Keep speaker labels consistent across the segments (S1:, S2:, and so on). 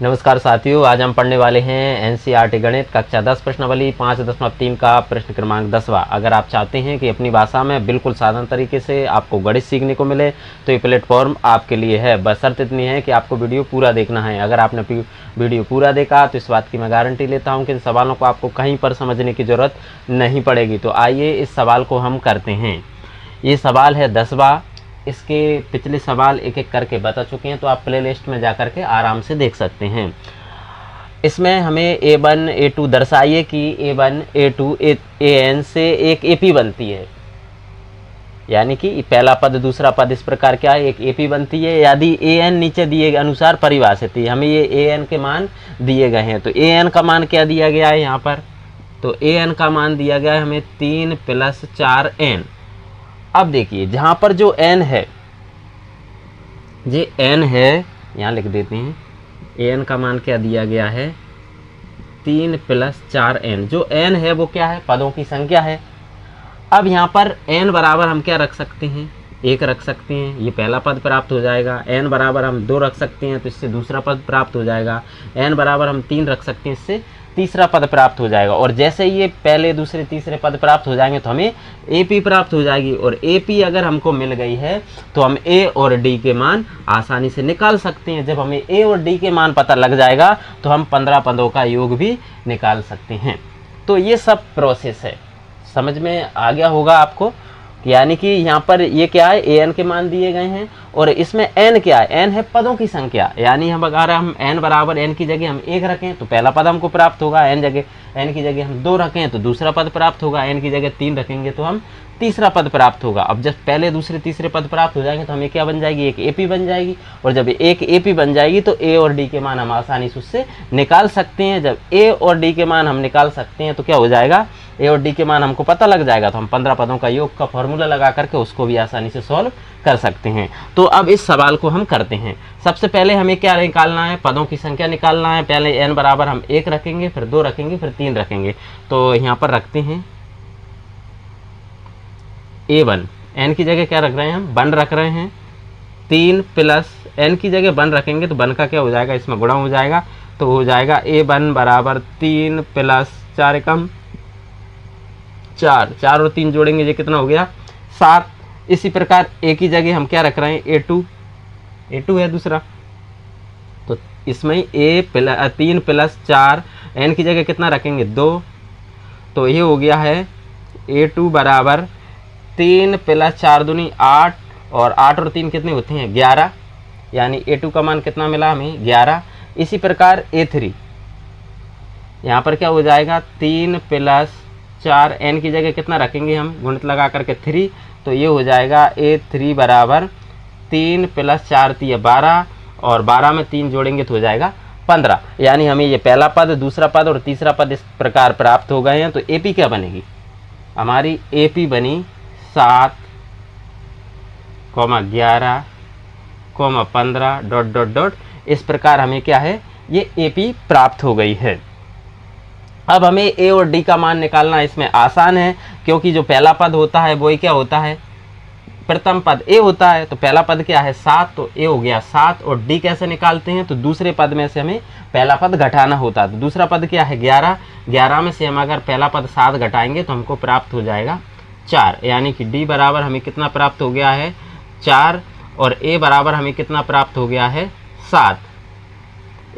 S1: नमस्कार साथियों, आज हम पढ़ने वाले हैं एनसीईआरटी गणित कक्षा 10 प्रश्नावली 5.3 का प्रश्न क्रमांक 10वां। अगर आप चाहते हैं कि अपनी भाषा में बिल्कुल साधारण तरीके से आपको गणित सीखने को मिले तो ये प्लेटफॉर्म आपके लिए है। बस शर्त इतनी है कि आपको वीडियो पूरा देखना है। अगर आपने वीडियो पूरा देखा तो इस बात की मैं गारंटी लेता हूँ कि इन सवालों को आपको कहीं पर समझने की ज़रूरत नहीं पड़ेगी। तो आइए इस सवाल को हम करते हैं। ये सवाल है 10वां। इसके पिछले सवाल एक एक करके बता चुके हैं, तो आप प्ले लिस्ट में जा कर के आराम से देख सकते हैं। इसमें हमें A1 A2 दर्शाइए कि A1 A2 AN से एक AP बनती है, यानी कि पहला पद दूसरा पद इस प्रकार क्या है, एक AP बनती है। यदि AN नीचे दिए गए अनुसार परिभाषित है, हमें ये AN के मान दिए गए हैं। तो AN का मान क्या दिया गया है यहाँ पर, तो AN का मान दिया गया है हमें 3 + 4N। अब देखिए जहाँ पर जो n है, ये n है, यहाँ लिख देते हैं। an का मान क्या दिया गया है, 3 + 4n। जो n है वो क्या है, पदों की संख्या है। अब यहाँ पर n बराबर हम क्या रख सकते हैं, 1 रख सकते हैं, ये पहला पद प्राप्त हो जाएगा। n बराबर हम 2 रख सकते हैं, तो इससे दूसरा पद प्राप्त हो जाएगा। n बराबर हम 3 रख सकते हैं, इससे तीसरा पद प्राप्त हो जाएगा। और जैसे ये पहले दूसरे तीसरे पद प्राप्त हो जाएंगे तो हमें AP प्राप्त हो जाएगी। और AP अगर हमको मिल गई है तो हम A और D के मान आसानी से निकाल सकते हैं। जब हमें A और D के मान पता लग जाएगा तो हम 15 पदों का योग भी निकाल सकते हैं। तो ये सब प्रोसेस है, समझ में आ गया होगा आपको। यानी कि यहाँ पर ये क्या है, AN के मान दिए गए हैं और इसमें n क्या है, n है पदों की संख्या। यानी हम अगर हम n बराबर n की जगह हम 1 रखें तो पहला पद हमको प्राप्त होगा, n की जगह हम 2 रखें तो दूसरा पद प्राप्त होगा, n की जगह 3 रखेंगे तो हम तीसरा पद प्राप्त होगा। अब जब पहले दूसरे तीसरे पद प्राप्त हो जाएंगे तो हमें क्या बन जाएगी, एक AP बन जाएगी। और जब एक AP बन जाएगी तो A और D के मान हम आसानी से उससे निकाल सकते हैं। जब A और D के मान हम निकाल सकते हैं तो क्या हो जाएगा, A और D के मान हमको पता लग जाएगा तो हम 15 पदों का योग का फॉर्मूला लगा करके उसको भी आसानी से सॉल्व कर सकते हैं। तो अब इस सवाल को हम करते हैं। सबसे पहले हमें क्या निकालना है, पदों की संख्या निकालना है। पहले n बराबर हम 1 रखेंगे, फिर 2 रखेंगे, फिर 3 रखेंगे। तो यहाँ पर रखते हैं A1, n की जगह क्या रख रहे हैं हम, 1 रख रहे हैं। 3 + n की जगह 1 रखेंगे तो 1 का क्या हो जाएगा, इसमें गुणा हो जाएगा। तो हो जाएगा A1 बराबर 3 + 4 = 4, 4 और 3 जोड़ेंगे, ये कितना हो गया, 7। इसी प्रकार A की जगह हम क्या रख रहे हैं, A2 है दूसरा। तो इसमें 3 + 4, n की जगह कितना रखेंगे, 2। तो ये हो गया है A2 बराबर 3 + 4 दूनी 8, और 8 और 3 कितने होते हैं, 11। यानी A2 का मान कितना मिला हमें, 11। इसी प्रकार A3, यहाँ पर क्या हो जाएगा, 3 + 4, n की जगह कितना रखेंगे हम, गुणित लगा करके 3। तो ये हो जाएगा A3 बराबर 3 + 4 = 12, और 12 में 3 जोड़ेंगे तो हो जाएगा 15। यानी हमें ये पहला पद, दूसरा पद और तीसरा पद इस प्रकार प्राप्त हो गए हैं। तो AP क्या बनेगी हमारी, AP बनी 7, 11, 15 ... इस प्रकार हमें क्या है, ये AP प्राप्त हो गई है। अब हमें A और D का मान निकालना इसमें आसान है, क्योंकि जो पहला पद होता है वही क्या होता है, प्रथम पद A होता है। तो पहला पद क्या है, 7, तो A हो गया 7। और D कैसे निकालते हैं, तो दूसरे पद में से हमें पहला पद घटाना होता है। तो दूसरा पद क्या है, 11, 11 में से हम अगर पहला पद 7 घटाएंगे तो हमको प्राप्त हो जाएगा 4। यानी कि D बराबर हमें कितना प्राप्त हो गया है, 4, और A बराबर हमें कितना प्राप्त हो गया है, 7।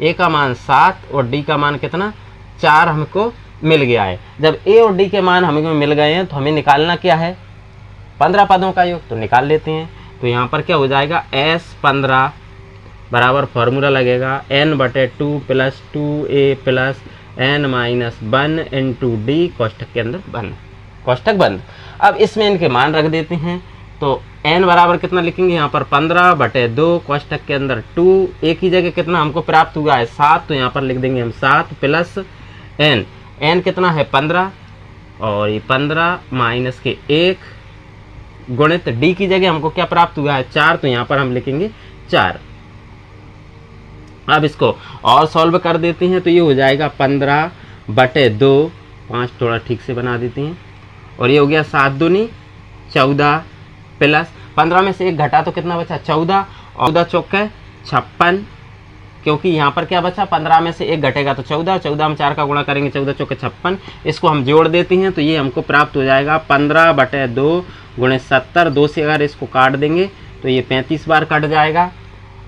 S1: A का मान 7 और D का मान कितना, 4 हमको मिल गया है। जब A और D के मान हमें मिल गए हैं तो हमें निकालना क्या है, 15 पदों का योग। तो निकाल लेते हैं। तो यहाँ पर क्या हो जाएगा, S15 बराबर फॉर्मूला लगेगा n/2 + 2A + n - 1 × D, कोष्ठक के अंदर बंद, कोष्ठक बंद। अब इसमें इनके मान रख देते हैं। तो n बराबर कितना लिखेंगे यहाँ पर, 15/2, कोष्ठक के अंदर 2, A की जगह कितना हमको प्राप्त हुआ है, 7। तो यहाँ पर लिख देंगे हम 7 + n, n कितना है 15, और ये 15 - के 1 गुणित D की जगह हमको क्या प्राप्त हुआ है, 4। तो यहाँ पर हम लिखेंगे 4। अब इसको और सॉल्व कर देते हैं। तो ये हो जाएगा 15/2, 5 थोड़ा ठीक से बना देते हैं, और ये हो गया 7 दूनी 14 + 15 में से 1 घटा तो कितना बचा, 14, और 14 चौके 56, क्योंकि यहाँ पर क्या बचा, 15 में से 1 घटेगा तो 14, 14 हम 4 का गुणा करेंगे, 14 चौके 56, इसको हम जोड़ देते हैं तो ये हमको प्राप्त हो जाएगा 15/2 गुणे 70। 2 से अगर इसको काट देंगे तो ये 35 बार कट जाएगा।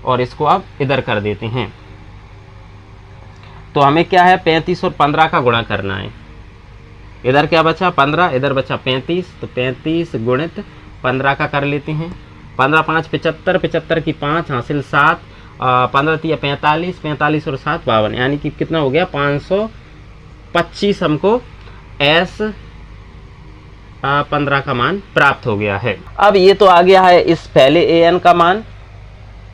S1: और इसको अब इधर कर देते हैं तो हमें क्या है 35 और 15 का गुणा करना है। इधर क्या बचा 15, इधर बचा 35, तो 35 गुणित 15 का कर लेते हैं। 15 5 75, 75 की 5 हासिल 7, 15 3 45, 45 और 7 52, यानी कि कितना हो गया 525 हमको एस 15 का मान प्राप्त हो गया है। अब ये तो आ गया है इस पहले an का मान।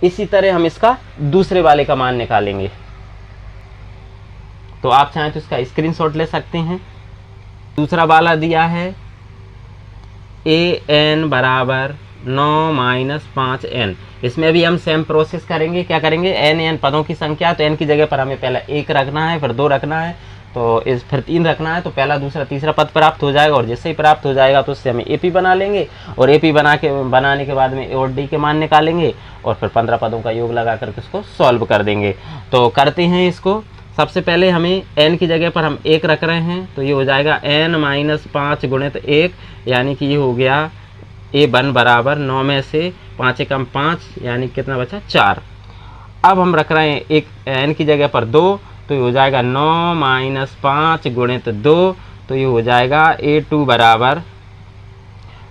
S1: इसी तरह हम इसका दूसरे वाले का मान निकालेंगे। तो आप चाहें तो इसका स्क्रीनशॉट ले सकते हैं। दूसरा वाला दिया है an बराबर 9 - 5n। इसमें भी हम सेम प्रोसेस करेंगे। क्या करेंगे, n पदों की संख्या, तो n की जगह पर हमें पहला 1 रखना है, फिर 2 रखना है, तो फिर 3 रखना है, तो पहला दूसरा तीसरा पद प्राप्त हो जाएगा। और जैसे ही प्राप्त हो जाएगा तो उससे हमें AP बना लेंगे, और AP बनाने के बाद में A और D के मान निकालेंगे, और फिर 15 पदों का योग लगा करके उसको सॉल्व कर देंगे। तो करते हैं इसको। सबसे पहले हमें n की जगह पर हम 1 रख रहे हैं, तो ये हो जाएगा n - 5 गुणित 1, यानी कि ये हो गया A1 बराबर 9 में से 5 कम 5, यानी कितना बचा 4। अब हम रख रहे हैं एक n की जगह पर 2, तो ये हो जाएगा 9 - 5 गुणित 2, तो ये हो जाएगा A2 बराबर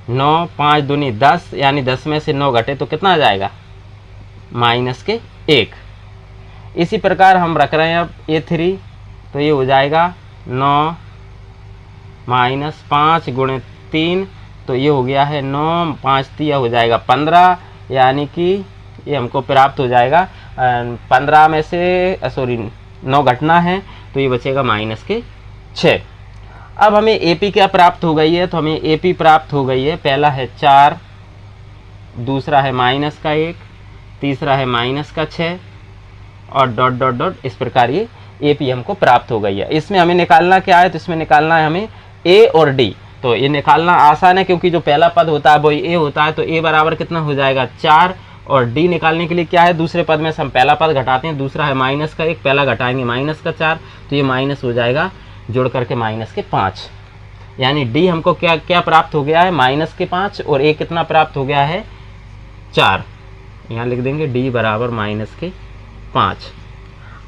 S1: 9, 5 दूनी 10, यानी 10 में से 9 घटे तो कितना आ जाएगा -1। इसी प्रकार हम रख रहे हैं अब A3, तो ये हो जाएगा 9 - 5 गुणित 3, तो ये हो गया है 9, 5 3 हो जाएगा 15, यानी कि ये हमको प्राप्त हो जाएगा 15 में से 9 घटना है, तो ये बचेगा -6। अब हमें AP क्या प्राप्त हो गई है, तो हमें AP प्राप्त हो गई है। पहला है 4, दूसरा है -1, तीसरा है -6, और डॉट डॉट डॉट, इस प्रकार ये AP हमको प्राप्त हो गई है। इसमें हमें निकालना क्या है, तो इसमें निकालना है हमें A और D। तो ये निकालना आसान है, क्योंकि जो पहला पद होता है वही A होता है, तो A बराबर कितना हो जाएगा 4, और D निकालने के लिए क्या है, दूसरे पद में से हम पहला पद घटाते हैं, दूसरा है -1, पहला घटाएंगे -4, तो ये माइनस हो जाएगा जोड़ करके -5, यानी D हमको क्या क्या प्राप्त हो गया है -5, और A कितना प्राप्त हो गया है 4। यहाँ लिख देंगे D बराबर -5।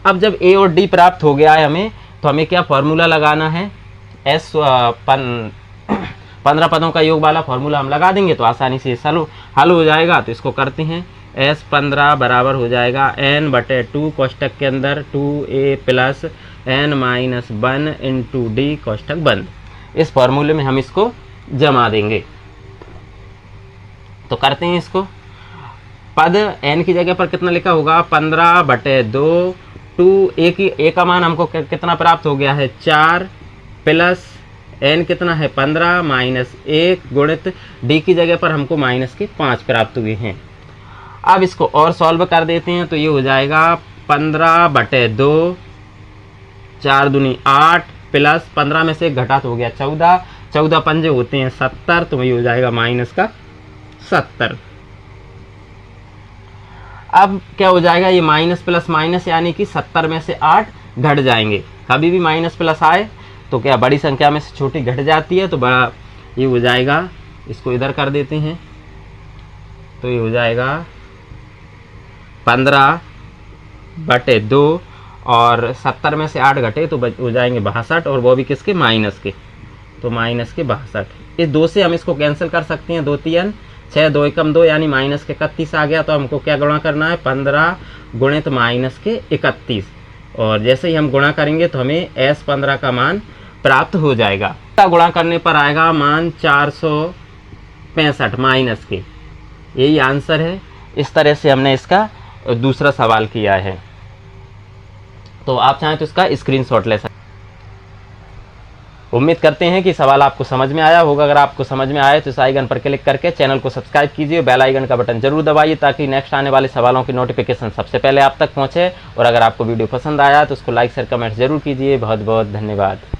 S1: अब जब A और D प्राप्त हो गया है हमें, तो हमें क्या फॉर्मूला लगाना है, 15 पदों का योग वाला फॉर्मूला हम लगा देंगे तो आसानी से हल हो जाएगा। तो इसको करते हैं। S15 बराबर हो जाएगा n/2 कोष्टक के अंदर 2a plus n - 1 into D कोष्टक बंद। इस फॉर्मूले में हम इसको जमा देंगे। तो करते हैं इसको। पद n की जगह पर कितना लिखा होगा 15/2, 2a का मान हमको कितना प्राप्त हो गया है 4, प्लस n कितना है 15 -1 गुणित d की जगह पर हमको -5 प्राप्त हुए हैं। अब इसको और सॉल्व कर देते हैं। तो ये हो जाएगा 15/2, 4 दूनी 8, प्लस 15 में से 1 घटा तो हो गया 14, 14 पंजे होते हैं 70, तो ये हो जाएगा -70। अब क्या हो जाएगा, ये माइनस प्लस माइनस, यानी कि 70 में से 8 घट जाएंगे। कभी भी माइनस प्लस आए तो क्या बड़ी संख्या में से छोटी घट जाती है, तो बड़ा ये हो जाएगा। इसको इधर कर देते हैं। तो ये हो जाएगा 15/2, और 70 में से 8 घटे तो हो जाएंगे 62, और वो भी किसके माइनस के, तो -62। इस 2 से हम इसको कैंसिल कर सकते हैं। 2 3 6, 2 एकम 2, यानी -31 आ गया। तो हमको क्या गुणा करना है 15 गुणित -31, और जैसे ही हम गुणा करेंगे तो हमें S15 का मान प्राप्त हो जाएगा। गुणा करने पर आएगा मान 465 माइनस के। यही आंसर है। इस तरह से हमने इसका दूसरा सवाल किया है। तो आप चाहें तो इसका स्क्रीनशॉट ले सकते। उम्मीद करते हैं कि सवाल आपको समझ में आया होगा। अगर आपको समझ में आए तो इस आइकन पर क्लिक करके चैनल को सब्सक्राइब कीजिए, बेल आइकन का बटन जरूर दबाइए, ताकि नेक्स्ट आने वाले सवालों की नोटिफिकेशन सबसे पहले आप तक पहुंचे। और अगर आपको वीडियो पसंद आया तो उसको लाइक शेयर कमेंट जरूर कीजिए। बहुत बहुत धन्यवाद।